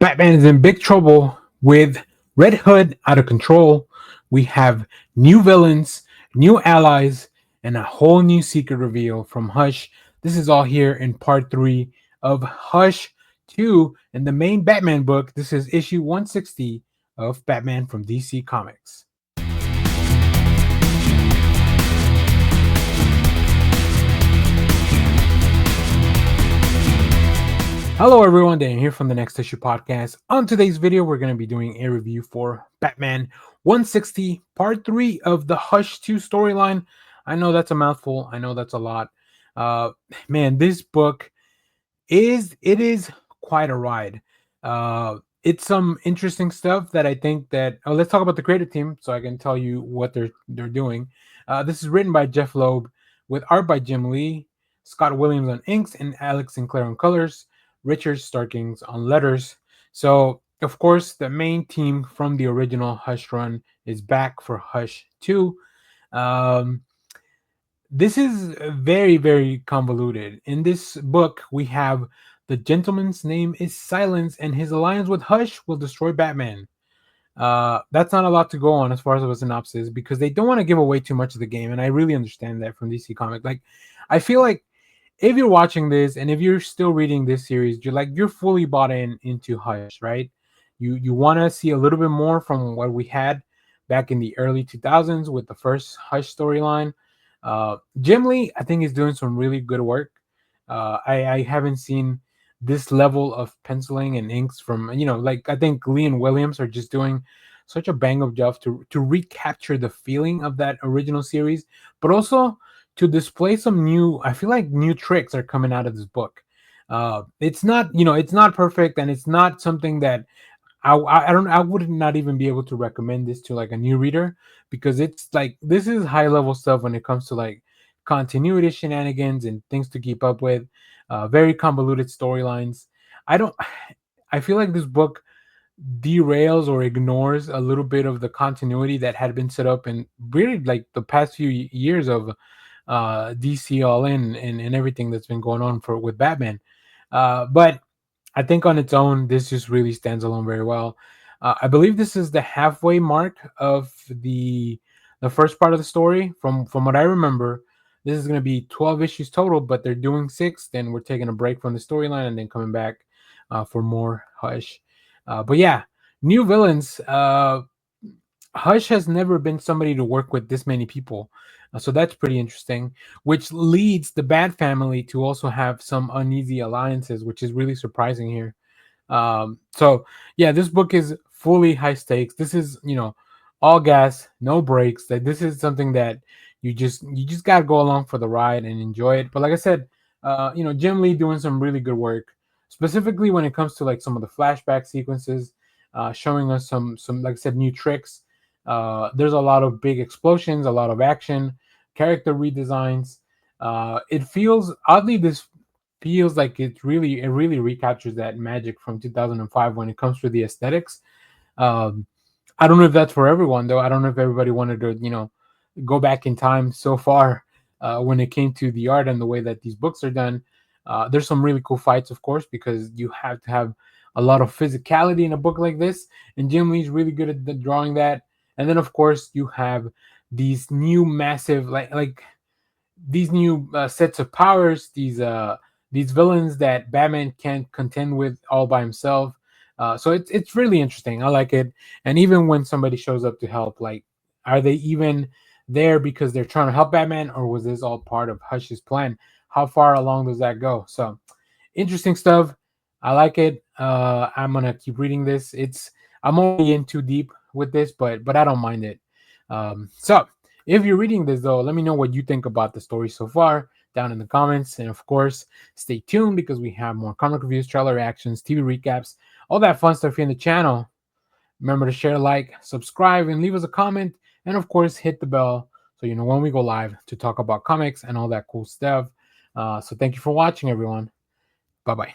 Batman is in big trouble with Red Hood out of control. We have new villains, new allies, and a whole new secret reveal from Hush. This is all here in part 3 of Hush 2 in the main Batman book. This is issue 160 of Batman from DC Comics. Hello everyone, Dan here from the Next Issue Podcast. On today's video, we're going to be doing a review for Batman 160, part 3 of the Hush 2 storyline. I know that's a mouthful. I know that's a lot. Man, this book is quite a ride. It's some interesting stuff that I think that let's talk about the creative team so I can tell you what they're doing. This is written by Jeff Loeb with art by Jim Lee, Scott Williams on inks, and Alex Sinclair on colors. Richard Starkings on letters. So, of course, the main team from the original Hush run is back for Hush 2. This is very, very convoluted. In this book, we have the gentleman's name is Silence, and his alliance with Hush will destroy Batman. That's not a lot to go on as far as a synopsis because they don't want to give away too much of the game, and I really understand that from DC Comics. Like, I feel like if you're watching this and if you're still reading this series, you're fully bought into Hush, right? You want to see a little bit more from what we had back in the early 2000s with the first Hush storyline. Jim Lee, I think, is doing some really good work. I haven't seen this level of penciling and inks from I think Lee and Williams are just doing such a bang up job to recapture the feeling of that original series, but also to display some new, I feel like new tricks are coming out of this book. It's not, it's not perfect, and it's not something that I would not even be able to recommend this to like a new reader because it's like this is high level stuff when it comes to like continuity shenanigans and things to keep up with. Very convoluted storylines. I feel like this book derails or ignores a little bit of the continuity that had been set up in really like the past few years of DC All In and everything that's been going on with Batman. But I think on its own, this just really stands alone very well. I believe this is the halfway mark of the first part of the story. From what I remember, this is going to be 12 issues total, but they're doing 6. Then we're taking a break from the storyline and then coming back for more Hush. But yeah, new villains. Hush has never been somebody to work with this many people. So that's pretty interesting, which leads the Bat family to also have some uneasy alliances, which is really surprising here. So yeah, this book is fully high stakes. This is, all gas, no brakes. That this is something that you just got to go along for the ride and enjoy it. But like I said, Jim Lee doing some really good work, specifically when it comes to like some of the flashback sequences, showing us some like I said, new tricks. There's a lot of big explosions, a lot of action, character redesigns. It feels oddly this feels like it really recaptures that magic from 2005 when it comes to the aesthetics. Um, I don't know if that's for everyone though. I don't know if everybody wanted to go back in time so far when it came to the art and the way that these books are done. There's some really cool fights, of course, because you have to have a lot of physicality in a book like this, and Jim Lee's really good at drawing that. And then, of course, you have these new massive, like these new sets of powers, these villains that Batman can't contend with all by himself. So it's really interesting. I like it. And even when somebody shows up to help, like, are they even there because they're trying to help Batman, or was this all part of Hush's plan? How far along does that go? So interesting stuff. I like it. I'm gonna keep reading this. I'm already in too deep with this, but I don't mind it. So if you're reading this though, let me know what you think about the story so far down in the comments, and of course, stay tuned because we have more comic reviews, trailer reactions, TV recaps, all that fun stuff here in the channel. Remember to share, like, subscribe, and leave us a comment, and of course, hit the bell so you know when we go live to talk about comics and all that cool stuff. So thank you for watching, everyone. Bye bye.